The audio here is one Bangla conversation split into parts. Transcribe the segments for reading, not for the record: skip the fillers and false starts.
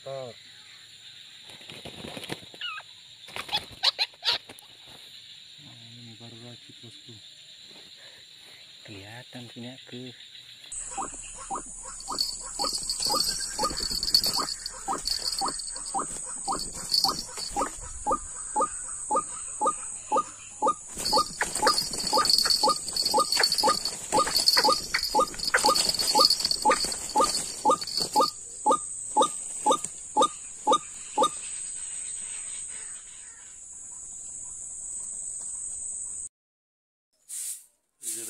motor. Ini baru lagi bosku. Kelihatan punya ke.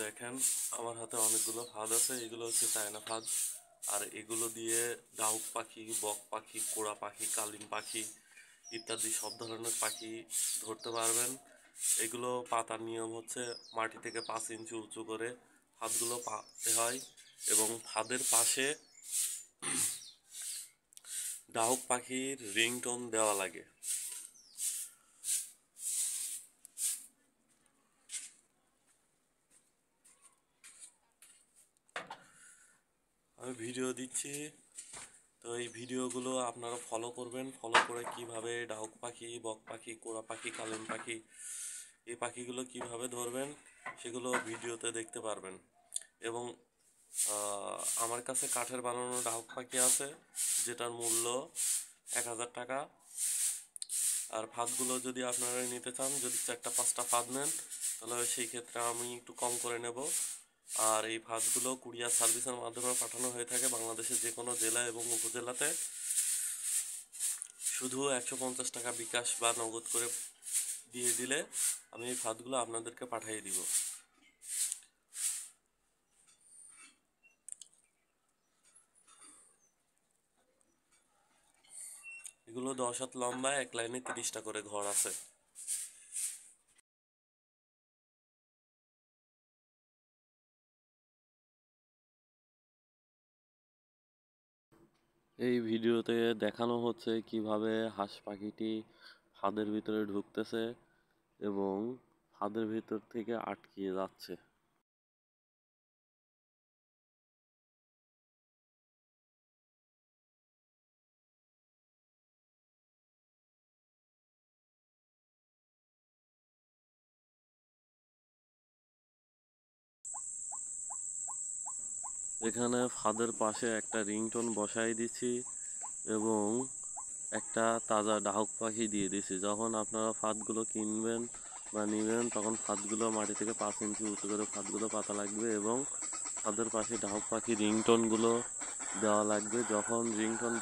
দেখেন আমার হাতে অনেকগুলো ফাঁদ আছে, এগুলো হচ্ছে চায়না ফাঁদ। আর এগুলো দিয়ে ডাহুক পাখি, বক পাখি, কোড়া পাখি, কালিম পাখি ইত্যাদি সব ধরনের পাখি ধরতে পারবেন। এগুলো পাতার নিয়ম হচ্ছে মাটি থেকে 5 ইঞ্চি উঁচু করে ফাঁদগুলো পাততে হয় এবং ফাঁদের পাশে ডাহুক পাখির রিংটোন দেওয়া লাগে। আমি ভিডিও দিচ্ছি, তো এই ভিডিওগুলো আপনারা ফলো করবেন। ফলো করে কিভাবে ডাহুক পাখি, বক পাখি, কোড়া পাখি, কালিম পাখি এই পাখিগুলো কিভাবে ধরবেন সেগুলো ভিডিওতে দেখতে পারবেন। এবং আমার কাছে কাঠের বানানো ডাহুক পাখি আছে, যেটার মূল্য 1000 টাকা। আর ফাঁদগুলো যদি আপনারা নিতে চান, যদি 4টা 5টা ফাঁদ নেন, তাহলে সেই ক্ষেত্রে আমি একটু কম করে নেব। আর এই ফাঁদগুলো কুরিয়ার সার্ভিসের মাধ্যমে পাঠানো হয়ে থাকে বাংলাদেশের যে কোনো জেলা এবং উপজেলাতে। শুধু 150 টাকা বিকাশ বা নগদ করে দিয়ে দিলে আমি এই ফাঁদগুলো আপনাদেরকে পাঠিয়ে দিব। এগুলো 10 হাত লম্বা, এক লাইনে 30টা করে ঘর আছে। এই ভিডিওতে দেখানো হচ্ছে কিভাবে হাঁস পাখিটি ফাঁদের ভিতরে ঢুকতেছে এবং ফাঁদের ভিতর থেকে আটকে যাচ্ছে। এখানে ফাঁদের পাশে একটা রিংটোন বসাই দিছি এবং একটা তাজা ডাহুক পাখি দিয়ে দিছি। যখন আপনারা ফাঁদগুলো কিনবেন বা নেবেন, তখন ফাঁদগুলো মাটি থেকে 5 ইঞ্চি উঁচু করে ফাঁদগুলো পাতা লাগবে এবং ফাঁদের পাশে ডাহুক পাখি রিংটোনগুলো দেওয়া লাগবে। যখন রিংটোন